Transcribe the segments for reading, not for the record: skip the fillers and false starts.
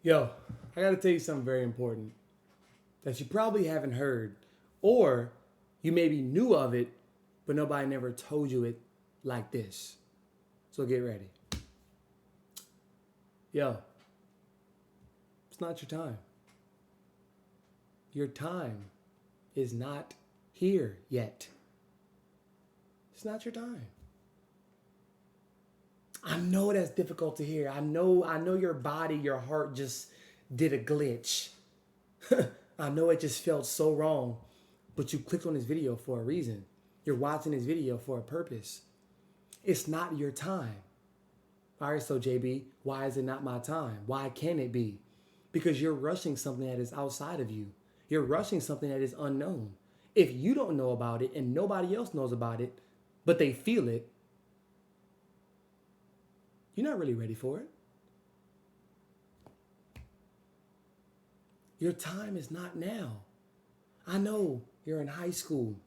Yo, I gotta tell you something very important that you probably haven't heard, or you maybe knew of it, but nobody never told you it like this. So get ready. Yo, it's not your time. Your time is not here yet. It's not your time. I know that's difficult to hear. I know your body, your heart just did a glitch. I know it just felt so wrong, but you clicked on this video for a reason. You're watching this video for a purpose. It's not your time. All right, so JB, why is it not my time? Why can't it be? Because you're rushing something that is outside of you. You're rushing something that is unknown. If you don't know about it and nobody else knows about it, but they feel it, you're not really ready for it. Your time is not now. I know you're in high school,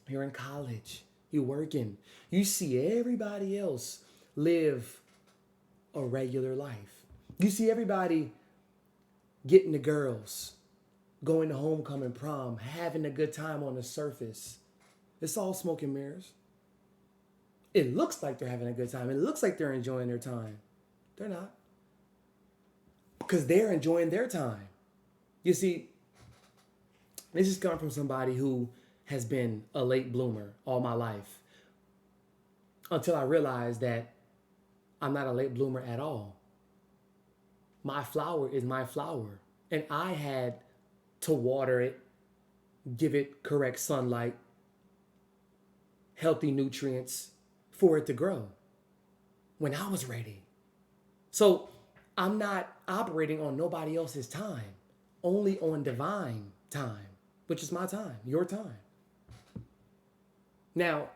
you're in college, you're working. You see everybody else live a regular life. You see everybody getting the girls, going to homecoming, prom, having a good time on the surface. It's all smoke and mirrors. It looks like they're having a good time. It looks like they're enjoying their time. They're not. Because they're enjoying their time. You see, this is coming from somebody who has been a late bloomer all my life. Until I realized that I'm not a late bloomer at all. My flower is my flower. And I had to water it, give it correct sunlight, healthy nutrients for it to grow when I was ready. So I'm not operating on nobody else's time, only on divine time, which is my time, your time. Now,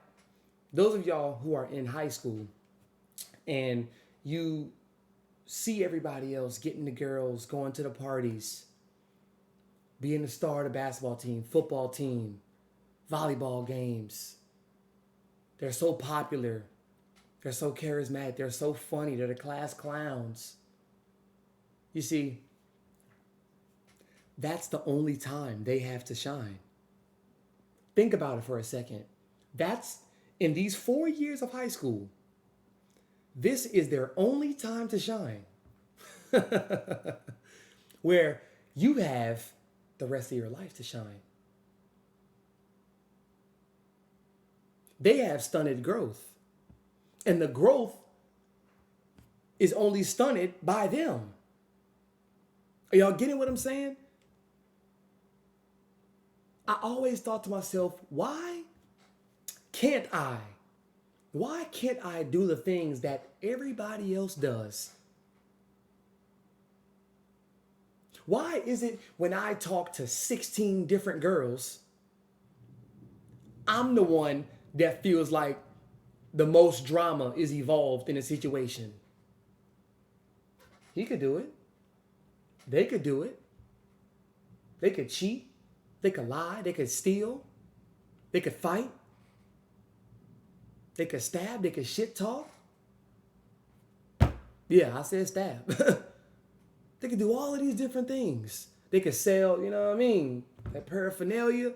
those of y'all who are in high school and you see everybody else getting the girls, going to the parties, being the star of the basketball team, football team, volleyball games. They're so popular. They're so charismatic. They're so funny. They're the class clowns. You see, that's the only time they have to shine. Think about it for a second. That's in these 4 years of high school. This is their only time to shine. Where you have the rest of your life to shine. They have stunted growth. And the growth is only stunted by them. Are y'all getting what I'm saying? I always thought to myself, why can't I? Why can't I do the things that everybody else does? Why is it when I talk to 16 different girls, I'm the one that feels like the most drama is evolved in a situation? He could do it. They could do it. They could cheat. They could lie. They could steal. They could fight. They could stab. They could shit talk. Yeah, I said stab. They could do all of these different things. They could sell, you know what I mean, that paraphernalia.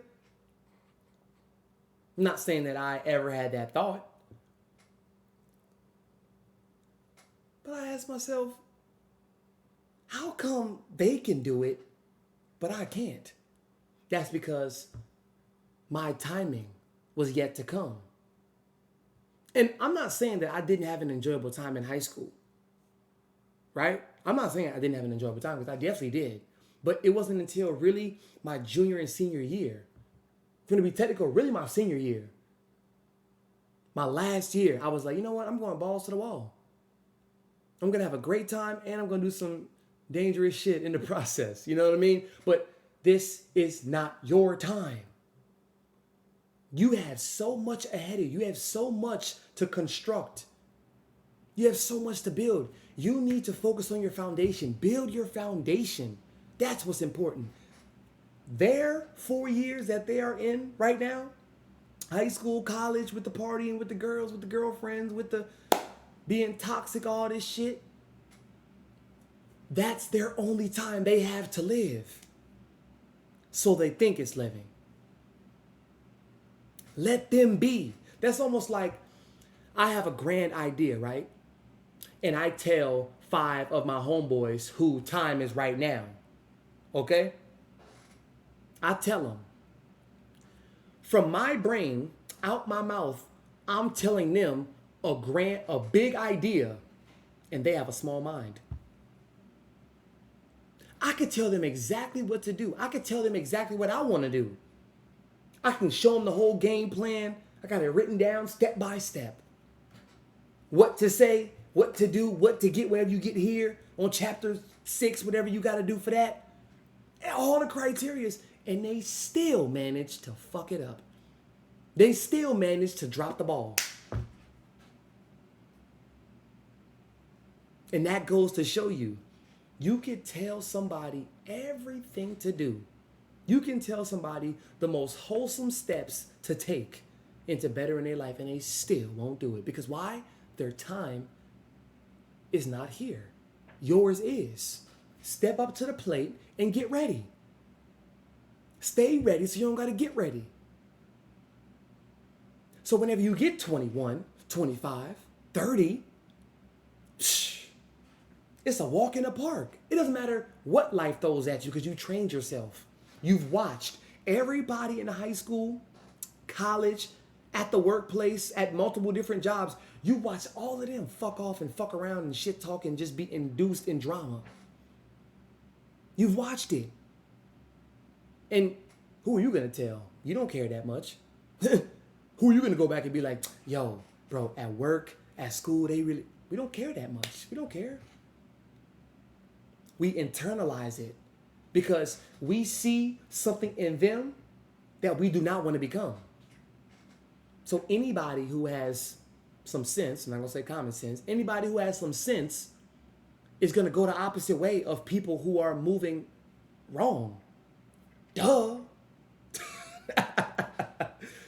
I'm not saying that I ever had that thought. But I asked myself, how come they can do it, but I can't? That's because my timing was yet to come. And I'm not saying that I didn't have an enjoyable time in high school, right? I'm not saying I didn't have an enjoyable time, because I definitely did. But it wasn't until really my junior and senior year, going to be technical, really my senior year, my last year, I was like, you know what? I'm going balls to the wall. I'm going to have a great time, and I'm going to do some dangerous shit in the process. You know what I mean? But this is not your time. You have so much ahead of you. You have so much to construct. You have so much to build. You need to focus on your foundation. Build your foundation. That's what's important. Their 4 years that they are in right now, high school, college, with the partying, with the girls, with the girlfriends, with the being toxic, all this shit. That's their only time they have to live. So they think it's living. Let them be. That's almost like I have a grand idea, right? And I tell 5 of my homeboys who time is right now. Okay? I tell them. From my brain, out my mouth, I'm telling them a big idea, and they have a small mind. I could tell them exactly what to do. I could tell them exactly what I want to do. I can show them the whole game plan. I got it written down step by step. What to say, what to do, what to get whenever you get here on chapter 6, whatever you got to do for that. All the criterias, and they still manage to fuck it up. They still manage to drop the ball. And that goes to show you, you can tell somebody everything to do. You can tell somebody the most wholesome steps to take into bettering their life, and they still won't do it. Because why? Their time is not here. Yours is. Step up to the plate and get ready. Stay ready so you don't got to get ready. So whenever you get 21, 25, 30, it's a walk in the park. It doesn't matter what life throws at you because you trained yourself. You've watched everybody in high school, college, at the workplace, at multiple different jobs. You watch all of them fuck off and fuck around and shit talk and just be induced in drama. You've watched it. And who are you going to tell? You don't care that much. Who are you going to go back and be like, yo, bro, at work, at school, we don't care that much. We don't care. We internalize it because we see something in them that we do not want to become. So anybody who has some sense, I'm not going to say common sense, anybody who has some sense is going to go the opposite way of people who are moving wrong. Duh.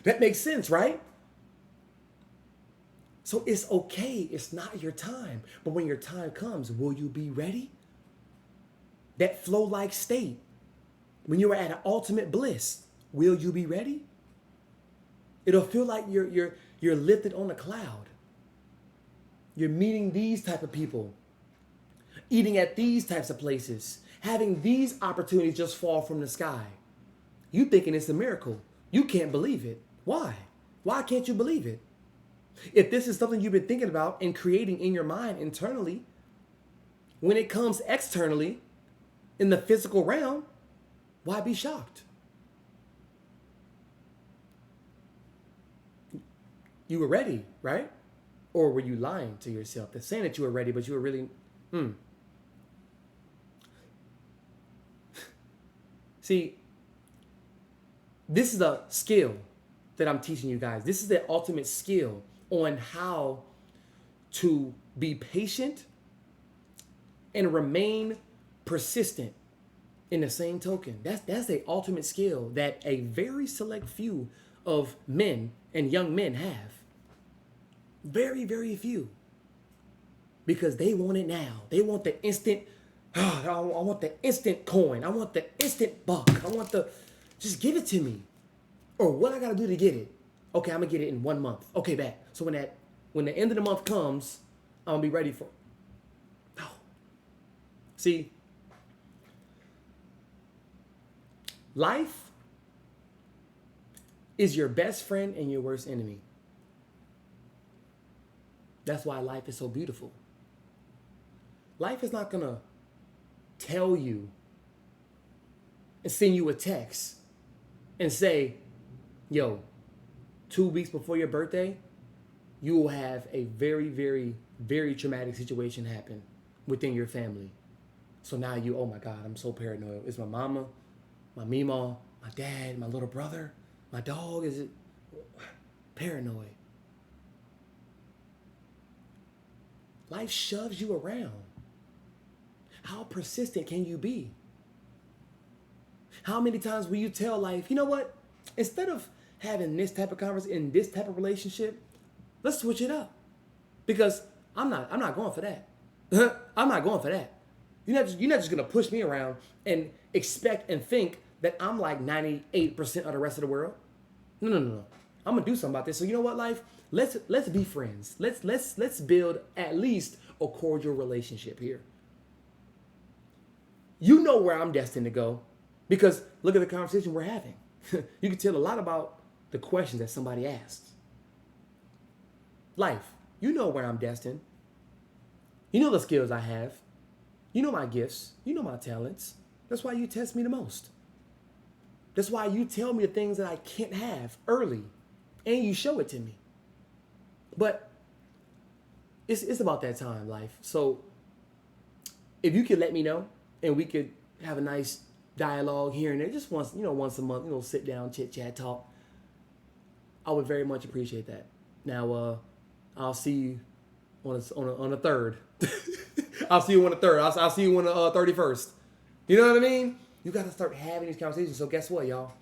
That makes sense, right? So it's okay. It's not your time. But when your time comes, will you be ready? That flow-like state, when you are at an ultimate bliss, will you be ready? It'll feel like you're lifted on a cloud. You're meeting these type of people, eating at these types of places, having these opportunities just fall from the sky. You thinking it's a miracle. You can't believe it. Why? Why can't you believe it? If this is something you've been thinking about and creating in your mind internally, when it comes externally, in the physical realm, why be shocked? You were ready, right? Or were you lying to yourself? They're saying that you were ready, but you were really, See, this is a skill that I'm teaching you guys. This is the ultimate skill on how to be patient and remain persistent in the same token. That's the ultimate skill that a very select few of men and young men have. Very, very few. Because they want it now. They want the instant, I want the instant coin. I want the instant buck. Just give it to me. Or what I gotta do to get it. Okay, I'm gonna get it in 1 month. Okay, bet. So when the end of the month comes, I'm gonna be ready for it. No. See, life is your best friend and your worst enemy. That's why life is so beautiful. Life is not gonna tell you and send you a text and say, yo, 2 weeks before your birthday, you will have a very, very, very traumatic situation happen within your family. So now oh my God, I'm so paranoid. It's my mama, my Meemaw, my dad, my little brother, my dog. Is it paranoid? Life shoves you around. How persistent can you be? How many times will you tell life, you know what? Instead of having this type of conversation in this type of relationship, let's switch it up. Because I'm not going for that. I'm not going for that. You're not just gonna push me around and expect and think that I'm like 98% of the rest of the world. No, no, no, no. I'm gonna do something about this. So you know what, life? Let's be friends. Let's build at least a cordial relationship here. You know where I'm destined to go, because look at the conversation we're having. You can tell a lot about the questions that somebody asks. Life, you know where I'm destined. You know the skills I have. You know my gifts. You know my talents. That's why you test me the most. That's why you tell me the things that I can't have early, and you show it to me. But it's about that time, life. So if you could let me know, and we could have a nice dialogue here and there, just once a month, sit down, chit chat, talk. I would very much appreciate that. Now, I'll see you on the third. I'll see you on the third. I'll see you on the 31st. You know what I mean? You got to start having these conversations. So guess what, y'all?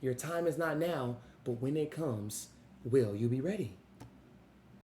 Your time is not now, but when it comes, will you be ready?